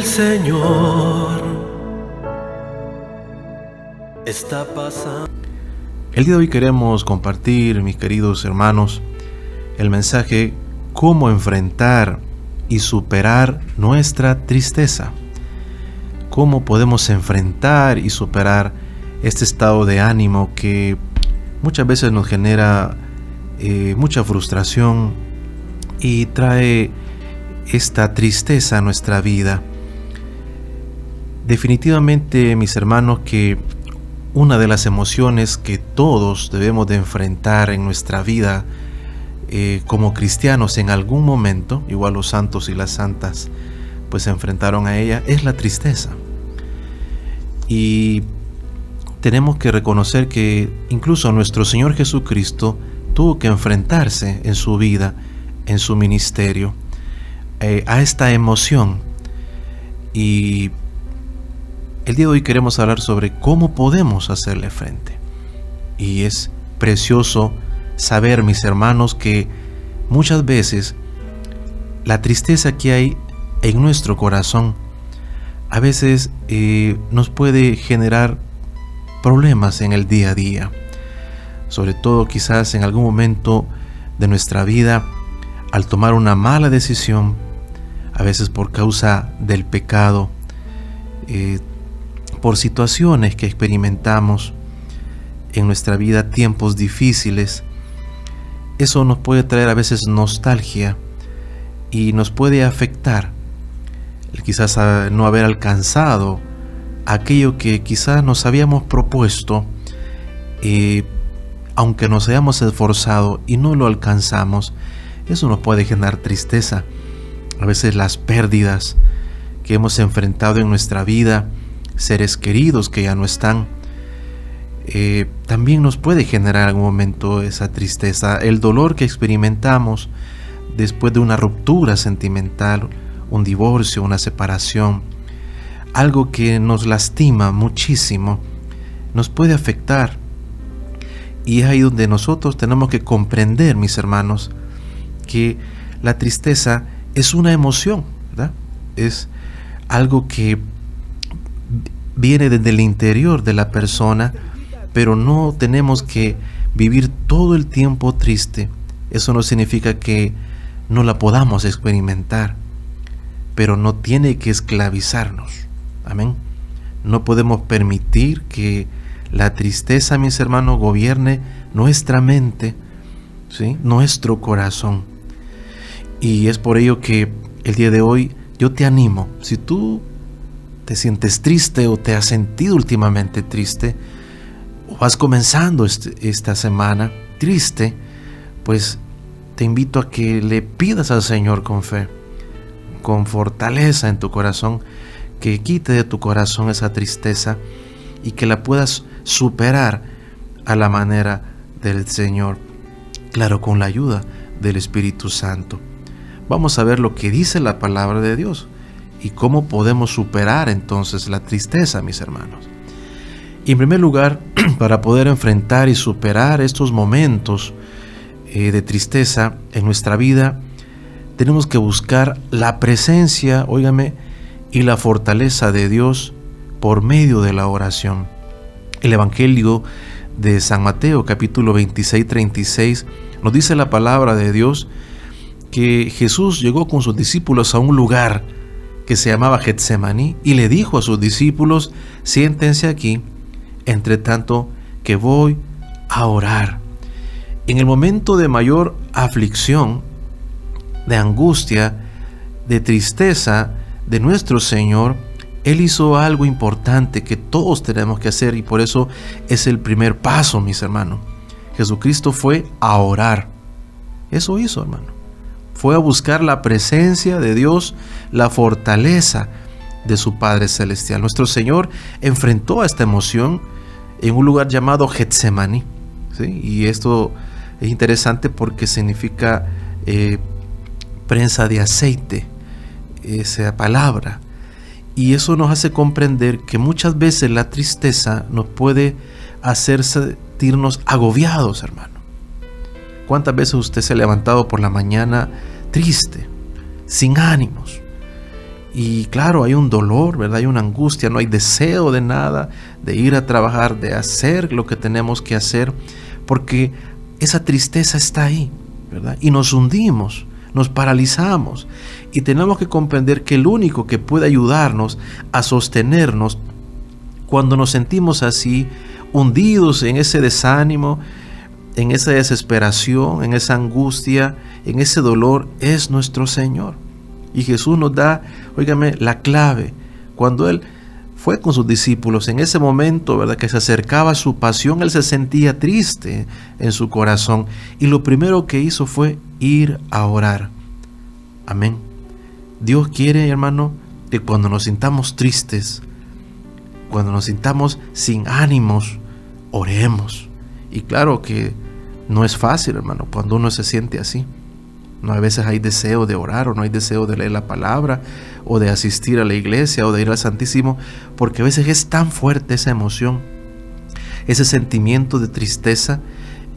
El Señor está pasando. El día de hoy queremos compartir, mis queridos hermanos, el mensaje cómo enfrentar y superar nuestra tristeza. Cómo podemos enfrentar y superar este estado de ánimo que muchas veces nos genera mucha frustración y trae esta tristeza a nuestra vida. Definitivamente, mis hermanos, que una de las emociones que todos debemos de enfrentar en nuestra vida como cristianos en algún momento, igual los santos y las santas pues se enfrentaron a ella, es la tristeza. Y tenemos que reconocer que incluso nuestro Señor Jesucristo tuvo que enfrentarse en su vida, en su ministerio, a esta emoción. Y el día de hoy queremos hablar sobre cómo podemos hacerle frente. Y es precioso saber, mis hermanos, que muchas veces la tristeza que hay en nuestro corazón a veces nos puede generar problemas en el día a día. Sobre todo quizás en algún momento de nuestra vida, al tomar una mala decisión, a veces por causa del pecado, por situaciones que experimentamos en nuestra vida, tiempos difíciles. Eso nos puede traer a veces nostalgia y nos puede afectar el quizás no haber alcanzado aquello que quizás nos habíamos propuesto, aunque nos hayamos esforzado y no lo alcanzamos. Eso nos puede generar tristeza. A veces las pérdidas que hemos enfrentado en nuestra vida, seres queridos que ya no están, también nos puede generar en algún momento esa tristeza. El dolor que experimentamos después de una ruptura sentimental, un divorcio, una separación, algo que nos lastima muchísimo, nos puede afectar. Y es ahí donde nosotros tenemos que comprender, mis hermanos, que la tristeza es una emoción, ¿verdad? Es algo que viene desde el interior de la persona, pero no tenemos que vivir todo el tiempo triste. Eso no significa que no la podamos experimentar, pero no tiene que esclavizarnos. Amén. No podemos permitir que la tristeza, mis hermanos, gobierne nuestra mente, ¿sí? Nuestro corazón. Y es por ello que el día de hoy yo te animo. Si tú te sientes triste o te has sentido últimamente triste, o vas comenzando esta semana triste, pues te invito a que le pidas al Señor con fe, con fortaleza en tu corazón, que quite de tu corazón esa tristeza y que la puedas superar a la manera del Señor, claro, con la ayuda del Espíritu Santo. Vamos a ver lo que dice la palabra de Dios y cómo podemos superar entonces la tristeza, mis hermanos. Y en primer lugar, para poder enfrentar y superar estos momentos de tristeza en nuestra vida, tenemos que buscar la presencia, óigame, y la fortaleza de Dios por medio de la oración. El Evangelio de San Mateo, capítulo 26, 36, nos dice la palabra de Dios que Jesús llegó con sus discípulos a un lugar que se llamaba Getsemaní y le dijo a sus discípulos: siéntense aquí, entre tanto que voy a orar. En el momento de mayor aflicción, de angustia, de tristeza de nuestro Señor, Él hizo algo importante que todos tenemos que hacer, y por eso es el primer paso, mis hermanos. Jesucristo fue a orar. Eso hizo, hermano. Fue a buscar la presencia de Dios, la fortaleza de su Padre Celestial. Nuestro Señor enfrentó a esta emoción en un lugar llamado Getsemaní, ¿sí? Y esto es interesante porque significa prensa de aceite, esa palabra. Y eso nos hace comprender que muchas veces la tristeza nos puede hacer sentirnos agobiados, hermano. ¿Cuántas veces usted se ha levantado por la mañana triste, sin ánimos? Y claro, hay un dolor, ¿verdad? Hay una angustia, no hay deseo de nada, de ir a trabajar, de hacer lo que tenemos que hacer, porque esa tristeza está ahí, ¿verdad? Y nos hundimos, nos paralizamos, y tenemos que comprender que el único que puede ayudarnos a sostenernos cuando nos sentimos así, hundidos en ese desánimo, en esa desesperación, en esa angustia, en ese dolor, es nuestro Señor. Y Jesús nos da, óigame, la clave. Cuando Él fue con sus discípulos, en ese momento, ¿verdad?, que se acercaba a su pasión, Él se sentía triste en su corazón. Y lo primero que hizo fue ir a orar. Amén. Dios quiere, hermano, que cuando nos sintamos tristes, cuando nos sintamos sin ánimos, oremos. Y claro que no es fácil, hermano, cuando uno se siente así. No, a veces hay deseo de orar, o no hay deseo de leer la palabra, o de asistir a la iglesia, o de ir al Santísimo, porque a veces es tan fuerte esa emoción, ese sentimiento de tristeza.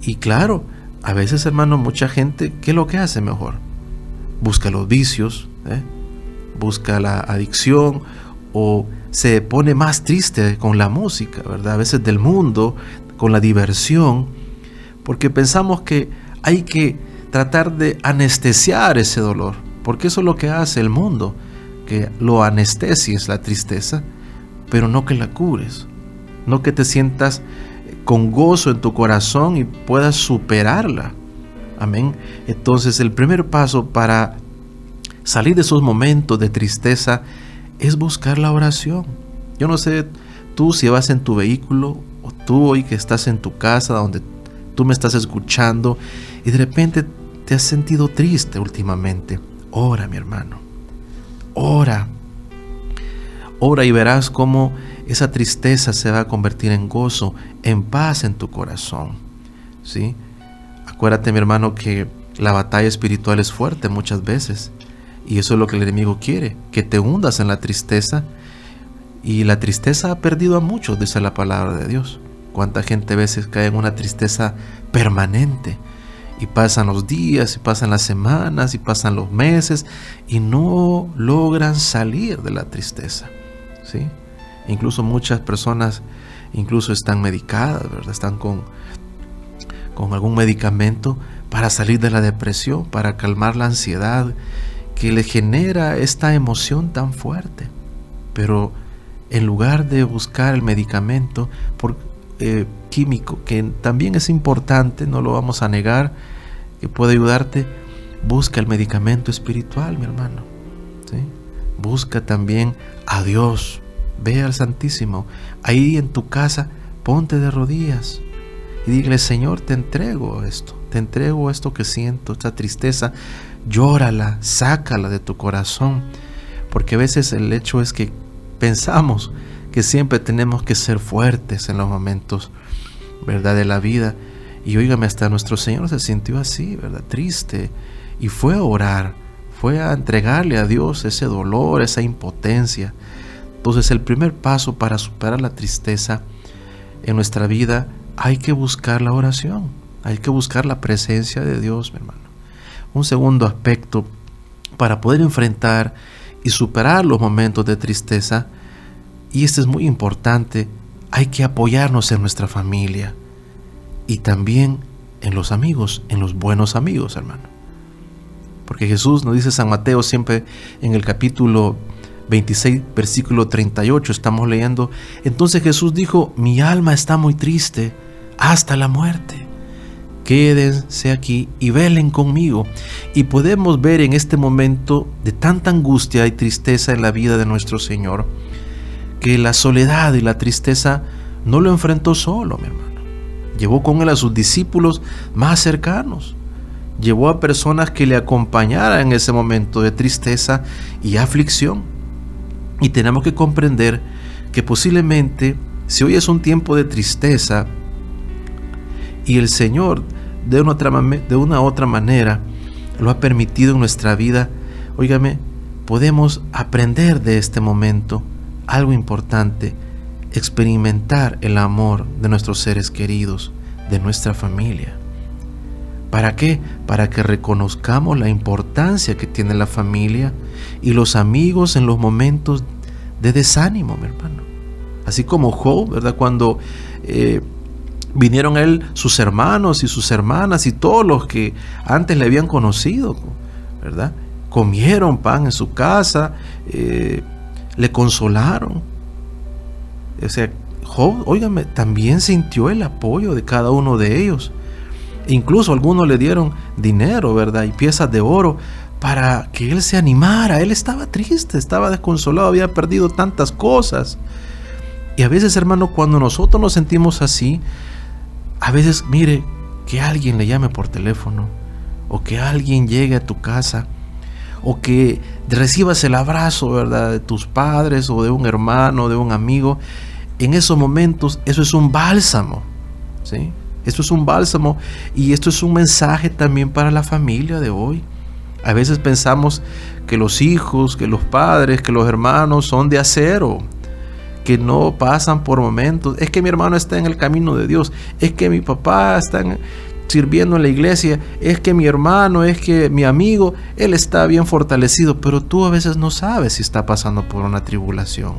Y claro, a veces, hermano, mucha gente, ¿qué es lo que hace mejor? Busca los vicios, busca la adicción, o se pone más triste con la música, ¿verdad? A veces del mundo, con la diversión, porque pensamos que hay que tratar de anestesiar ese dolor, porque eso es lo que hace el mundo, que lo anestesies la tristeza, pero no que la cures, no que te sientas con gozo en tu corazón y puedas superarla. Amén. Entonces el primer paso para salir de esos momentos de tristeza es buscar la oración. Yo no sé tú si vas en tu vehículo, o tú hoy que estás en tu casa donde tú me estás escuchando y de repente te has sentido triste últimamente. Ora, mi hermano, ora y verás cómo esa tristeza se va a convertir en gozo, en paz en tu corazón, ¿sí? Acuérdate, mi hermano, que la batalla espiritual es fuerte muchas veces, y eso es lo que el enemigo quiere, que te hundas en la tristeza. Y la tristeza ha perdido a muchos, dice la palabra de Dios. Cuánta gente a veces cae en una tristeza permanente, y pasan los días, y pasan las semanas, y pasan los meses, y no logran salir de la tristeza, ¿sí? Incluso muchas personas incluso están medicadas, ¿verdad? Están con algún medicamento para salir de la depresión, para calmar la ansiedad que le genera esta emoción tan fuerte. Pero en lugar de buscar el medicamento químico, que también es importante, no lo vamos a negar, que puede ayudarte, busca el medicamento espiritual, mi hermano, ¿sí? Busca también a Dios, ve al Santísimo, ahí en tu casa, ponte de rodillas y dile: Señor, te entrego esto que siento, esta tristeza, llórala, sácala de tu corazón, porque a veces el hecho es que pensamos que siempre tenemos que ser fuertes en los momentos, ¿verdad?, de la vida. Y óigame, hasta nuestro Señor se sintió así, ¿verdad?, triste, y fue a orar, fue a entregarle a Dios ese dolor, esa impotencia. Entonces el primer paso para superar la tristeza en nuestra vida, hay que buscar la oración, hay que buscar la presencia de Dios, mi hermano. Un segundo aspecto para poder enfrentar y superar los momentos de tristeza, y este es muy importante, hay que apoyarnos en nuestra familia y también en los amigos, en los buenos amigos, hermano. Porque Jesús nos dice, San Mateo, siempre en el capítulo 26, versículo 38, estamos leyendo: entonces Jesús dijo: mi alma está muy triste hasta la muerte. Quédense aquí y velen conmigo. Y podemos ver en este momento de tanta angustia y tristeza en la vida de nuestro Señor, que la soledad y la tristeza no lo enfrentó solo, mi hermano. Llevó con él a sus discípulos más cercanos. Llevó a personas que le acompañaran en ese momento de tristeza y aflicción. Y tenemos que comprender que posiblemente, si hoy es un tiempo de tristeza y el Señor de una u otra manera lo ha permitido en nuestra vida, óigame, podemos aprender de este momento algo importante: experimentar el amor de nuestros seres queridos, de nuestra familia. ¿Para qué? Para que reconozcamos la importancia que tiene la familia y los amigos en los momentos de desánimo, mi hermano. Así como Job, ¿verdad? Cuando vinieron a él sus hermanos y sus hermanas y todos los que antes le habían conocido, ¿verdad? Comieron pan en su casa, le consolaron. O sea, Job, óigame, también sintió el apoyo de cada uno de ellos. Incluso algunos le dieron dinero, ¿verdad? Y piezas de oro para que él se animara. Él estaba triste, estaba desconsolado, había perdido tantas cosas. Y a veces, hermano, cuando nosotros nos sentimos así, a veces, mire, que alguien le llame por teléfono, o que alguien llegue a tu casa, o que recibas el abrazo, ¿verdad?, de tus padres, o de un hermano, de un amigo. En esos momentos, eso es un bálsamo, ¿sí? Esto es un bálsamo, y esto es un mensaje también para la familia de hoy. A veces pensamos que los hijos, que los padres, que los hermanos son de acero, que no pasan por momentos. Es que mi hermano está en el camino de Dios, es que mi papá está sirviendo en la iglesia, es que mi hermano, es que mi amigo, él está bien fortalecido, pero tú a veces no sabes si está pasando por una tribulación.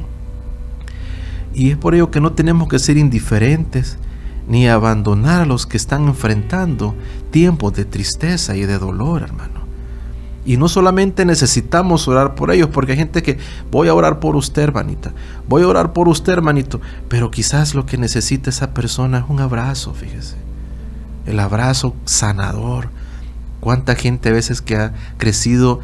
Y es por ello que no tenemos que ser indiferentes ni abandonar a los que están enfrentando tiempos de tristeza y de dolor, hermano. Y no solamente necesitamos orar por ellos, porque hay gente que voy a orar por usted, hermanita, voy a orar por usted, hermanito, pero quizás lo que necesita esa persona es un abrazo, fíjese, el abrazo sanador. Cuánta gente a veces que ha crecido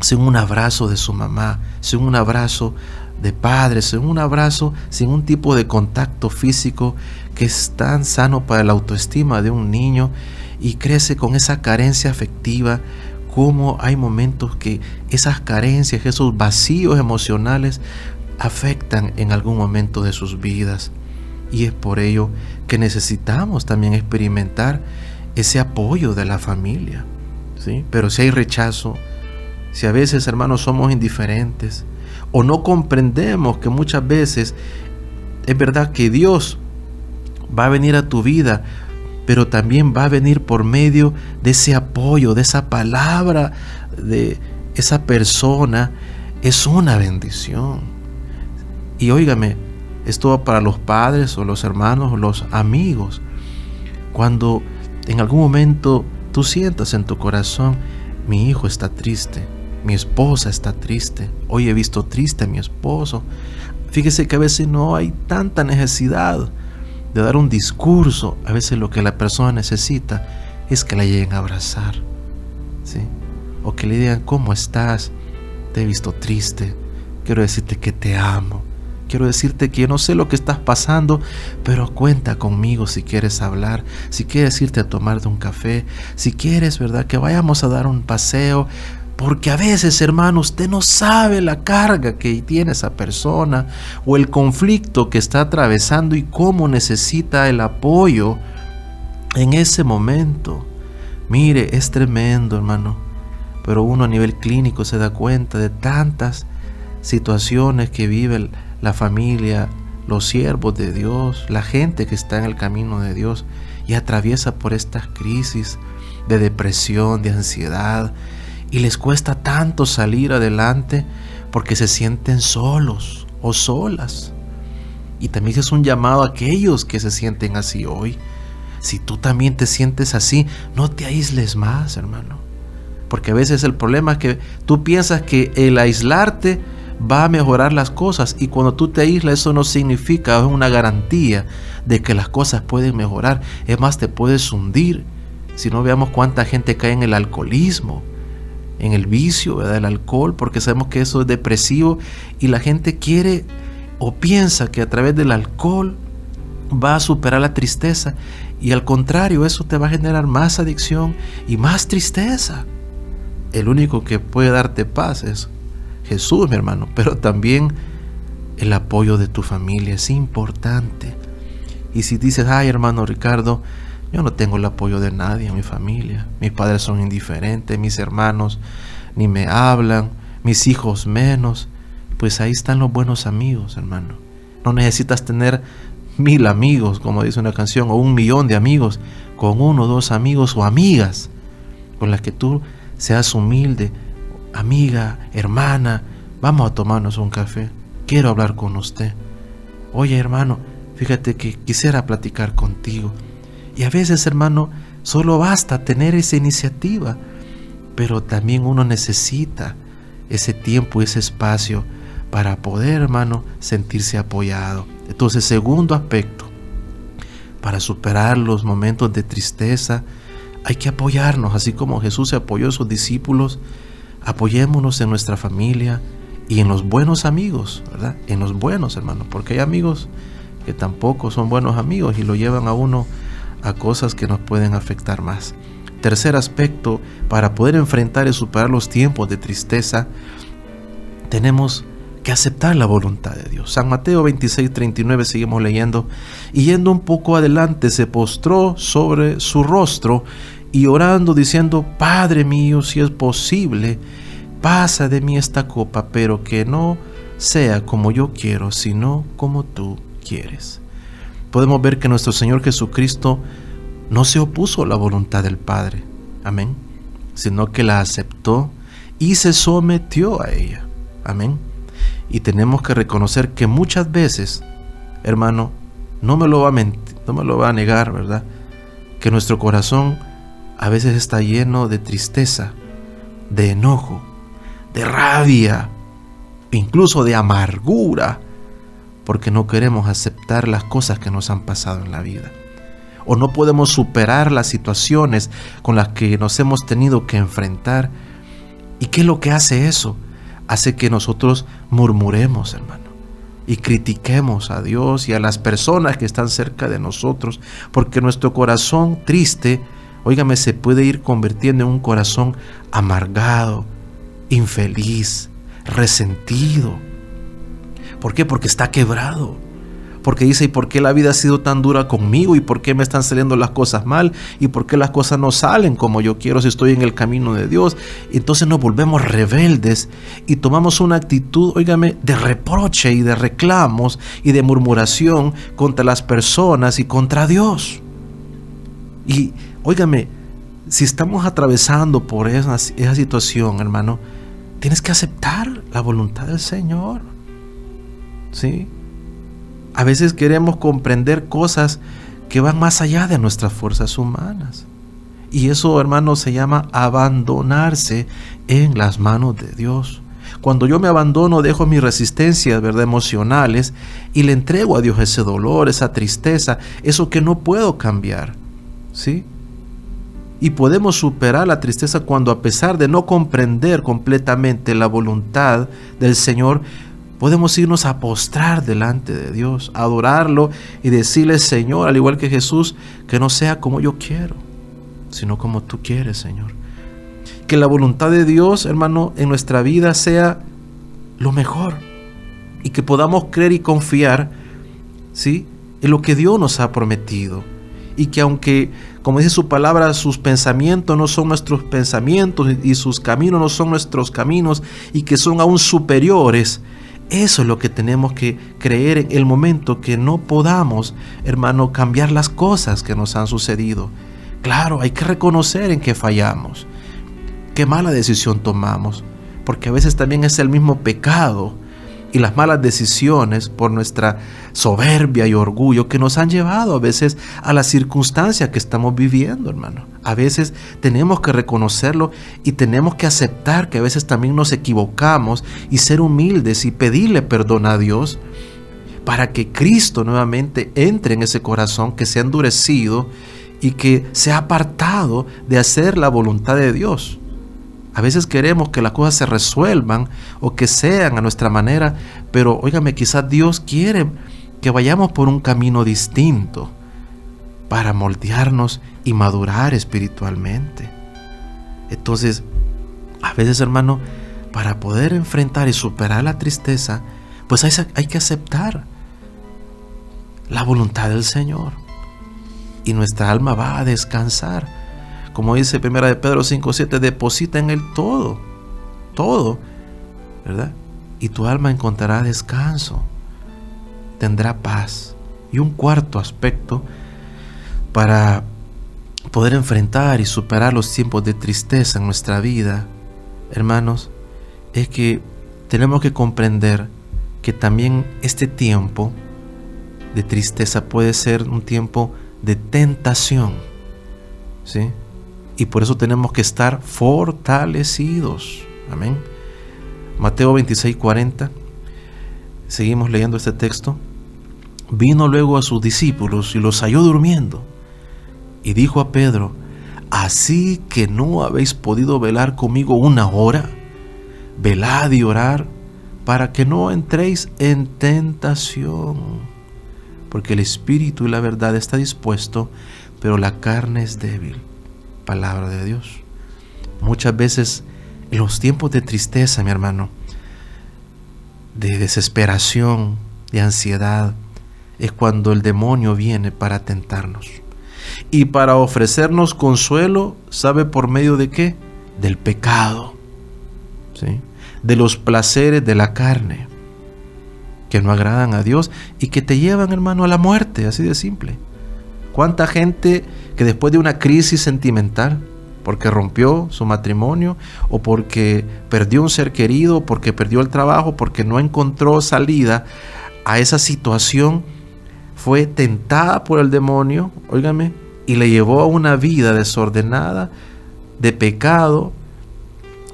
sin un abrazo de su mamá, sin un abrazo de padres, sin un abrazo, sin un tipo de contacto físico que es tan sano para la autoestima de un niño, y crece con esa carencia afectiva. Cómo hay momentos que esas carencias, esos vacíos emocionales afectan en algún momento de sus vidas. Y es por ello que necesitamos también experimentar ese apoyo de la familia, ¿sí? Pero si hay rechazo, si a veces, hermanos, somos indiferentes o no comprendemos que muchas veces es verdad que Dios va a venir a tu vida, pero también va a venir por medio de ese apoyo, de esa palabra, de esa persona, es una bendición. Y óigame, esto va para los padres o los hermanos o los amigos. Cuando en algún momento tú sientas en tu corazón, mi hijo está triste, mi esposa está triste, hoy he visto triste a mi esposo. Fíjese que a veces no hay tanta necesidad de dar un discurso. A veces lo que la persona necesita es que la lleguen a abrazar, ¿sí? O que le digan, ¿cómo estás? Te he visto triste, quiero decirte que te amo, quiero decirte que yo no sé lo que estás pasando, pero cuenta conmigo si quieres hablar, si quieres irte a tomarte un café, si quieres, ¿verdad?, que vayamos a dar un paseo. Porque a veces, hermano, usted no sabe la carga que tiene esa persona o el conflicto que está atravesando y cómo necesita el apoyo en ese momento. Mire, es tremendo, hermano, pero uno a nivel clínico se da cuenta de tantas situaciones que vive la familia, los siervos de Dios, la gente que está en el camino de Dios y atraviesa por estas crisis de depresión, de ansiedad. Y les cuesta tanto salir adelante porque se sienten solos o solas. Y también es un llamado a aquellos que se sienten así hoy. Si tú también te sientes así, no te aísles más, hermano. Porque a veces el problema es que tú piensas que el aislarte va a mejorar las cosas. Y cuando tú te aíslas, eso no significa, es una garantía de que las cosas pueden mejorar. Es más, te puedes hundir. Si no, veamos cuánta gente cae en el alcoholismo, en el vicio, ¿verdad?, del alcohol, porque sabemos que eso es depresivo y la gente quiere o piensa que a través del alcohol va a superar la tristeza, y al contrario, eso te va a generar más adicción y más tristeza. El único que puede darte paz es Jesús, mi hermano, pero también el apoyo de tu familia es importante. Y si dices, ay, hermano Ricardo, yo no tengo el apoyo de nadie en mi familia, mis padres son indiferentes, mis hermanos ni me hablan, mis hijos menos, pues ahí están los buenos amigos, hermano. No necesitas tener 1000 amigos, como dice una canción, o 1.000.000 de amigos, con 1 o 2 amigos o amigas con las que tú seas humilde. Amiga, hermana, vamos a tomarnos un café, quiero hablar con usted. Oye, hermano, fíjate que quisiera platicar contigo. Y a veces, hermano, solo basta tener esa iniciativa, pero también uno necesita ese tiempo, ese espacio para poder, hermano, sentirse apoyado. Entonces, segundo aspecto, para superar los momentos de tristeza, hay que apoyarnos, así como Jesús se apoyó a sus discípulos. Apoyémonos en nuestra familia y en los buenos amigos, ¿verdad? En los buenos, hermano, porque hay amigos que tampoco son buenos amigos y lo llevan a uno a cosas que nos pueden afectar más. Tercer aspecto, para poder enfrentar y superar los tiempos de tristeza, tenemos que aceptar la voluntad de Dios. San Mateo 26:39, seguimos leyendo. Y yendo un poco adelante, se postró sobre su rostro y orando, diciendo: Padre mío, si es posible, pasa de mí esta copa, pero que no sea como yo quiero, sino como tú quieres. Podemos ver que nuestro Señor Jesucristo no se opuso a la voluntad del Padre, amén, sino que la aceptó y se sometió a ella, amén. Y tenemos que reconocer que muchas veces, hermano, no me lo va a negar, ¿verdad?, que nuestro corazón a veces está lleno de tristeza, de enojo, de rabia, incluso de amargura, porque no queremos aceptar las cosas que nos han pasado en la vida, o no podemos superar las situaciones con las que nos hemos tenido que enfrentar. ¿Y qué es lo que hace eso? Hace que nosotros murmuremos, hermano, y critiquemos a Dios y a las personas que están cerca de nosotros, porque nuestro corazón triste, óigame, se puede ir convirtiendo en un corazón amargado, infeliz, resentido. ¿Por qué? Porque está quebrado. Porque dice: ¿y por qué la vida ha sido tan dura conmigo? ¿Y por qué me están saliendo las cosas mal? ¿Y por qué las cosas no salen como yo quiero si estoy en el camino de Dios? Entonces nos volvemos rebeldes y tomamos una actitud, óigame, de reproche y de reclamos y de murmuración contra las personas y contra Dios. Y óigame, si estamos atravesando por esa situación, hermano, tienes que aceptar la voluntad del Señor, ¿sí? A veces queremos comprender cosas que van más allá de nuestras fuerzas humanas. Y eso, hermano, se llama abandonarse en las manos de Dios. Cuando yo me abandono, dejo mis resistencias, ¿verdad?, emocionales, y le entrego a Dios ese dolor, esa tristeza, eso que no puedo cambiar, ¿sí? Y podemos superar la tristeza cuando, a pesar de no comprender completamente la voluntad del Señor, podemos irnos a postrar delante de Dios, a adorarlo y decirle: Señor, al igual que Jesús, que no sea como yo quiero, sino como tú quieres, Señor. Que la voluntad de Dios, hermano, en nuestra vida sea lo mejor, y que podamos creer y confiar, ¿sí?, en lo que Dios nos ha prometido. Y que aunque, como dice su palabra, sus pensamientos no son nuestros pensamientos y sus caminos no son nuestros caminos, y que son aún superiores, eso es lo que tenemos que creer en el momento que no podamos, hermano, cambiar las cosas que nos han sucedido. Claro, hay que reconocer en qué fallamos, qué mala decisión tomamos, porque a veces también es el mismo pecado y las malas decisiones por nuestra soberbia y orgullo que nos han llevado a veces a la circunstancia que estamos viviendo, hermano. A veces tenemos que reconocerlo y tenemos que aceptar que a veces también nos equivocamos y ser humildes y pedirle perdón a Dios para que Cristo nuevamente entre en ese corazón que se ha endurecido y que se ha apartado de hacer la voluntad de Dios. A veces queremos que las cosas se resuelvan o que sean a nuestra manera, pero óigame, quizás Dios quiere que vayamos por un camino distinto para moldearnos y madurar espiritualmente. Entonces, a veces, hermano, para poder enfrentar y superar la tristeza, pues hay que aceptar la voluntad del Señor y nuestra alma va a descansar. Como dice 1 de Pedro 5:7, deposita en Él todo, ¿verdad? Y tu alma encontrará descanso, tendrá paz. Y un cuarto aspecto para poder enfrentar y superar los tiempos de tristeza en nuestra vida, hermanos, es que tenemos que comprender que también este tiempo de tristeza puede ser un tiempo de tentación, ¿sí? Y por eso tenemos que estar fortalecidos. Amén. Mateo 26:40. Seguimos leyendo este texto. Vino luego a sus discípulos y los halló durmiendo. Y dijo a Pedro: ¿así que no habéis podido velar conmigo una hora? Velad y orad para que no entréis en tentación. Porque el espíritu y la verdad está dispuesto, pero la carne es débil. Palabra de Dios. Muchas veces en los tiempos de tristeza, mi hermano, de desesperación, de ansiedad, es cuando el demonio viene para tentarnos. Y para ofrecernos consuelo, ¿sabe por medio de qué? Del pecado, ¿sí? De los placeres de la carne, que no agradan a Dios y que te llevan, hermano, a la muerte, así de simple. ¿Cuánta gente que después de una crisis sentimental, porque rompió su matrimonio, o porque perdió un ser querido, o porque perdió el trabajo, porque no encontró salida a esa situación, fue tentada por el demonio, óigame, y le llevó a una vida desordenada, de pecado,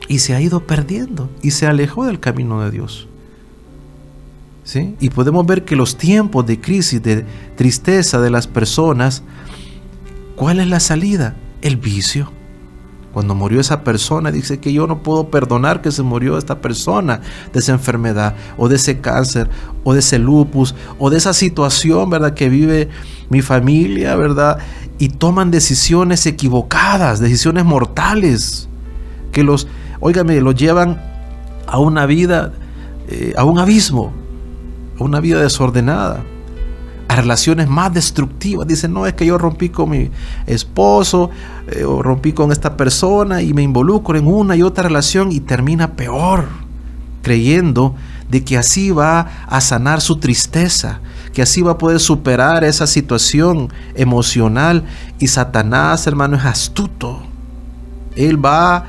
y se ha ido perdiendo, y se alejó del camino de Dios? ¿Sí? Y podemos ver que los tiempos de crisis, de tristeza de las personas, ¿cuál es la salida? El vicio. Cuando murió esa persona, dice que yo no puedo perdonar que se murió esta persona de esa enfermedad, o de ese cáncer, o de ese lupus, o de esa situación, ¿verdad?, que vive mi familia, ¿verdad? Y toman decisiones equivocadas, decisiones mortales, que los llevan a una vida, a un abismo, a una vida desordenada, a relaciones más destructivas. Dicen: no, es que yo rompí con mi esposo, o rompí con esta persona, y me involucro en una y otra relación, y termina peor, creyendo de que así va a sanar su tristeza, que así va a poder superar esa situación emocional. Y Satanás, hermano, es astuto. Él va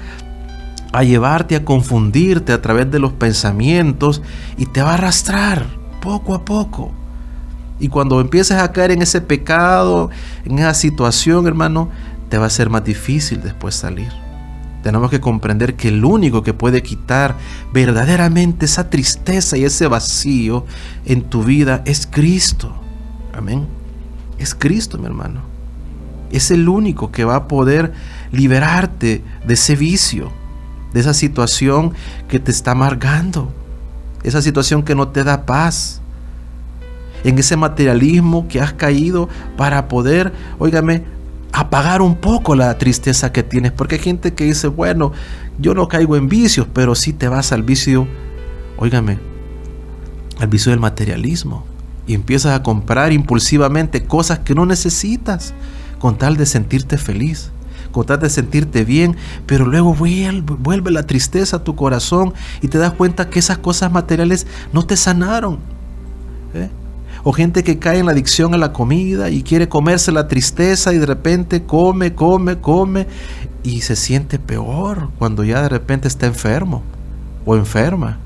a llevarte a confundirte a través de los pensamientos, y te va a arrastrar poco a poco. Y cuando empieces a caer en ese pecado, en esa situación, hermano, te va a ser más difícil después salir. Tenemos que comprender que el único que puede quitar verdaderamente esa tristeza y ese vacío en tu vida es Cristo. Amén. Es Cristo, mi hermano. Es el único que va a poder liberarte de ese vicio, de esa situación que te está amargando, esa situación que no te da paz, en ese materialismo que has caído, para poder, apagar un poco la tristeza que tienes. Porque hay gente que dice: bueno, yo no caigo en vicios, pero sí te vas al vicio, al vicio del materialismo, y empiezas a comprar impulsivamente cosas que no necesitas, con tal de sentirte feliz, con tal de sentirte bien. Pero luego vuelve la tristeza a tu corazón, y te das cuenta que esas cosas materiales no te sanaron. O gente que cae en la adicción a la comida y quiere comerse la tristeza, y de repente come y se siente peor cuando ya de repente está enfermo o enferma,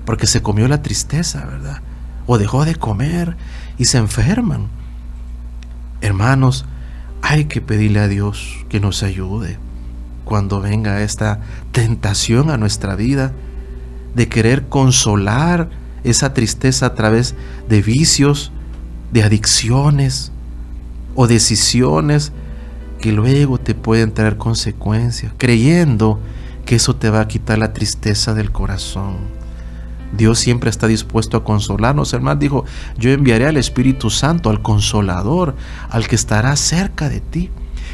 porque se comió la tristeza, ¿verdad? O dejó de comer y se enferman. Hermanos, hay que pedirle a Dios que nos ayude cuando venga esta tentación a nuestra vida de querer consolar esa tristeza a través de vicios, de adicciones o decisiones que luego te pueden traer consecuencias, creyendo que eso te va a quitar la tristeza del corazón. Dios siempre está dispuesto a consolarnos. Hermano, dijo: yo enviaré al Espíritu Santo, al Consolador, al que estará cerca de ti.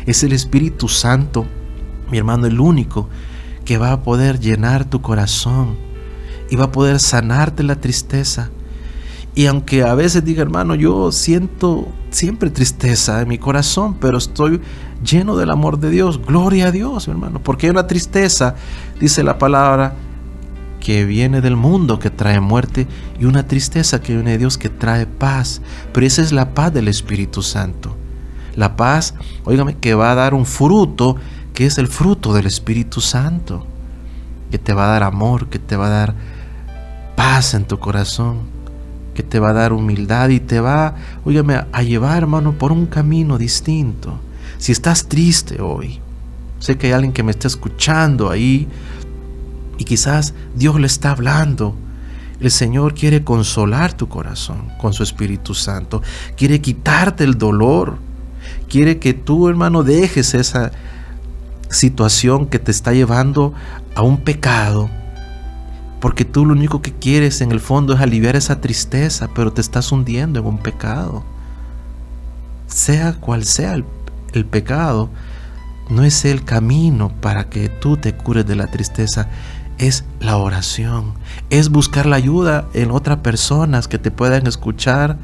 Es el Espíritu Santo, mi hermano, el único que va a poder llenar tu corazón y va a poder sanarte la tristeza. Y aunque a veces diga: hermano, yo siento siempre tristeza en mi corazón, pero estoy lleno del amor de Dios. Gloria a Dios, hermano, porque hay una tristeza, dice la palabra, que viene del mundo, que trae muerte, y una tristeza que viene de Dios, que trae paz. Pero esa es la paz del Espíritu Santo. La paz, óigame, que va a dar un fruto, que es el fruto del Espíritu Santo, que te va a dar amor, que te va a dar paz en tu corazón, que te va a dar humildad y te va, óigame, a llevar, hermano, por un camino distinto. Si estás triste hoy, sé que hay alguien que me está escuchando ahí y quizás Dios le está hablando. El Señor quiere consolar tu corazón con su Espíritu Santo. Quiere quitarte el dolor. Quiere que tú, hermano, dejes esa situación que te está llevando a un pecado. Porque tú lo único que quieres en el fondo es aliviar esa tristeza, pero te estás hundiendo en un pecado. Sea cual sea el pecado, no es el camino para que tú te cures de la tristeza. Es la oración, es buscar la ayuda en otras personas que te puedan escuchar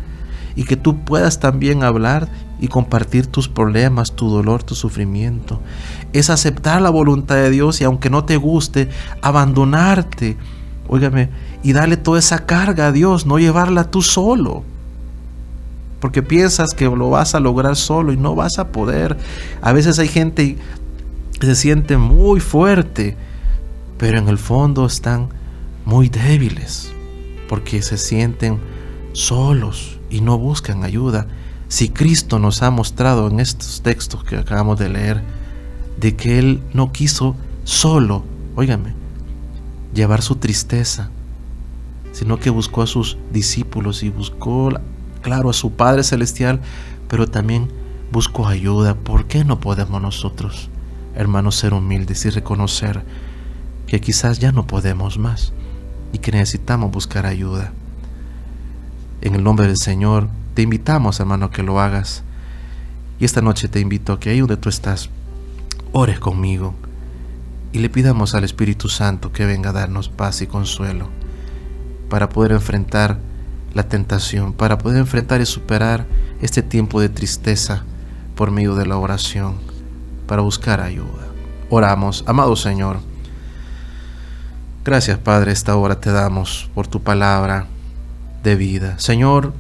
y que tú puedas también hablar y compartir tus problemas, tu dolor, tu sufrimiento. Es aceptar la voluntad de Dios y aunque no te guste, abandonarte, óigame, y darle toda esa carga a Dios, no llevarla tú solo. Porque piensas que lo vas a lograr solo y no vas a poder. A veces hay gente que se siente muy fuerte, pero en el fondo están muy débiles porque se sienten solos y no buscan ayuda. Si Cristo nos ha mostrado en estos textos que acabamos de leer de que Él no quiso solo, óigame, llevar su tristeza, sino que buscó a sus discípulos y buscó, claro, a su Padre Celestial, pero también buscó ayuda. ¿Por qué no podemos nosotros, hermanos, ser humildes y reconocer que quizás ya no podemos más y que necesitamos buscar ayuda? En el nombre del Señor te invitamos, hermano, que lo hagas. Y esta noche te invito a que ahí donde tú estás, ores conmigo y le pidamos al Espíritu Santo que venga a darnos paz y consuelo para poder enfrentar la tentación, para poder enfrentar y superar este tiempo de tristeza por medio de la oración, para buscar ayuda. Oramos. Amado Señor, gracias, Padre, esta hora te damos por tu palabra de vida. Señor,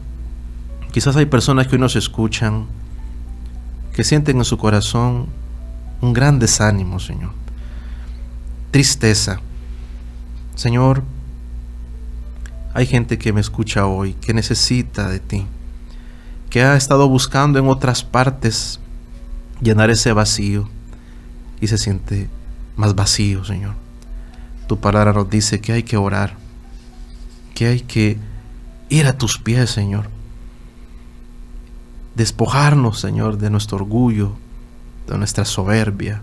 quizás hay personas que hoy nos escuchan que sienten en su corazón un gran desánimo, Señor, tristeza. Señor, hay gente que me escucha hoy que necesita de ti, que ha estado buscando en otras partes llenar ese vacío y se siente más vacío, Señor. Tu palabra nos dice que hay que orar, que hay que ir a tus pies, Señor. Despojarnos, Señor, de nuestro orgullo, de nuestra soberbia,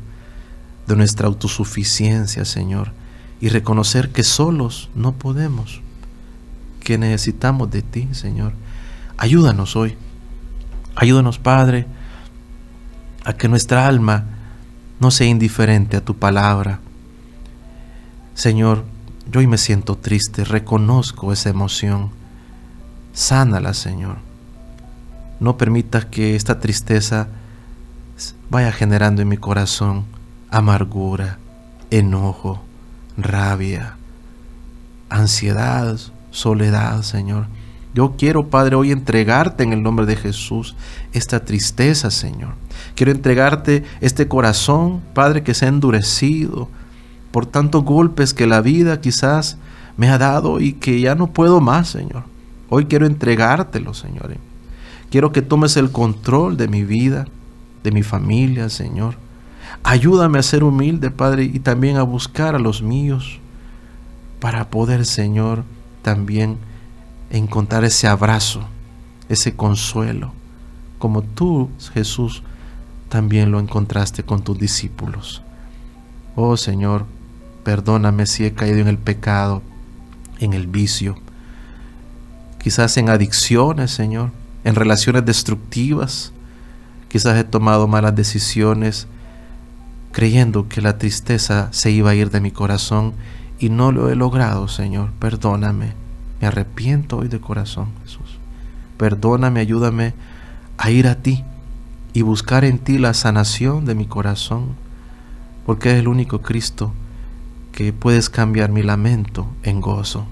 de nuestra autosuficiencia, Señor, y reconocer que solos no podemos, que necesitamos de ti, Señor. Ayúdanos hoy. Ayúdanos, Padre, a que nuestra alma no sea indiferente a tu palabra. Señor, yo hoy me siento triste, reconozco esa emoción. Sánala, Señor. No permitas que esta tristeza vaya generando en mi corazón amargura, enojo, rabia, ansiedad, soledad, Señor. Yo quiero, Padre, hoy entregarte en el nombre de Jesús esta tristeza, Señor. Quiero entregarte este corazón, Padre, que se ha endurecido por tantos golpes que la vida quizás me ha dado y que ya no puedo más, Señor. Hoy quiero entregártelo, Señor. Quiero que tomes el control de mi vida, de mi familia, Señor. Ayúdame a ser humilde, Padre, y también a buscar a los míos para poder, Señor, también encontrar ese abrazo, ese consuelo, como tú, Jesús, también lo encontraste con tus discípulos. Oh, Señor, perdóname si he caído en el pecado, en el vicio, quizás en adicciones, Señor, en relaciones destructivas. Quizás he tomado malas decisiones creyendo que la tristeza se iba a ir de mi corazón y no lo he logrado, Señor. Perdóname, me arrepiento hoy de corazón, Jesús. Perdóname, ayúdame a ir a ti y buscar en ti la sanación de mi corazón, porque es el único Cristo que puedes cambiar mi lamento en gozo.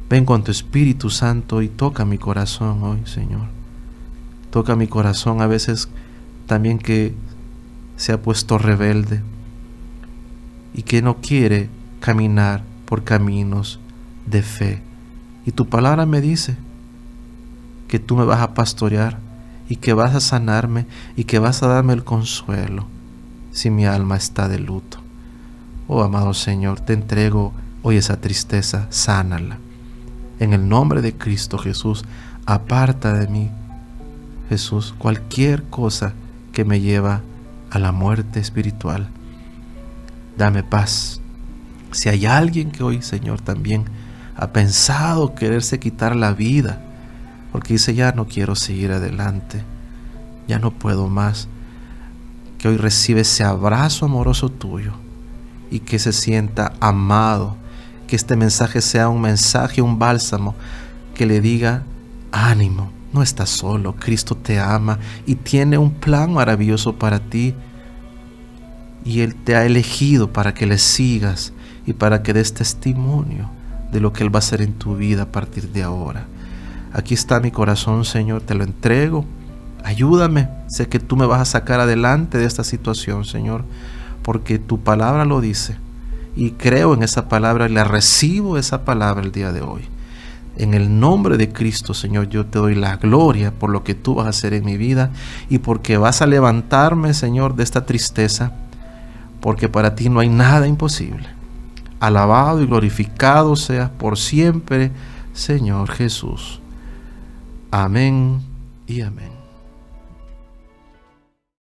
Ven con tu Espíritu Santo y toca mi corazón hoy, Señor. Toca mi corazón a veces también que se ha puesto rebelde y que no quiere caminar por caminos de fe. Y tu palabra me dice que tú me vas a pastorear y que vas a sanarme y que vas a darme el consuelo si mi alma está de luto. Oh, amado Señor, te entrego hoy esa tristeza, sánala. En el nombre de Cristo Jesús, aparta de mí, Jesús, cualquier cosa que me lleva a la muerte espiritual. Dame paz. Si hay alguien que hoy, Señor, también ha pensado quererse quitar la vida, porque dice, ya no quiero seguir adelante, ya no puedo más, que hoy recibe ese abrazo amoroso tuyo y que se sienta amado, que este mensaje sea un mensaje, un bálsamo, que le diga, ánimo, no estás solo, Cristo te ama y tiene un plan maravilloso para ti, y Él te ha elegido para que le sigas y para que des testimonio de lo que Él va a hacer en tu vida a partir de ahora. Aquí está mi corazón, Señor, te lo entrego. Ayúdame, sé que tú me vas a sacar adelante de esta situación, Señor, porque tu palabra lo dice. Y creo en esa palabra y la recibo esa palabra el día de hoy. En el nombre de Cristo, Señor, yo te doy la gloria por lo que tú vas a hacer en mi vida y porque vas a levantarme, Señor, de esta tristeza, porque para ti no hay nada imposible. Alabado y glorificado seas por siempre, Señor Jesús. Amén y amén.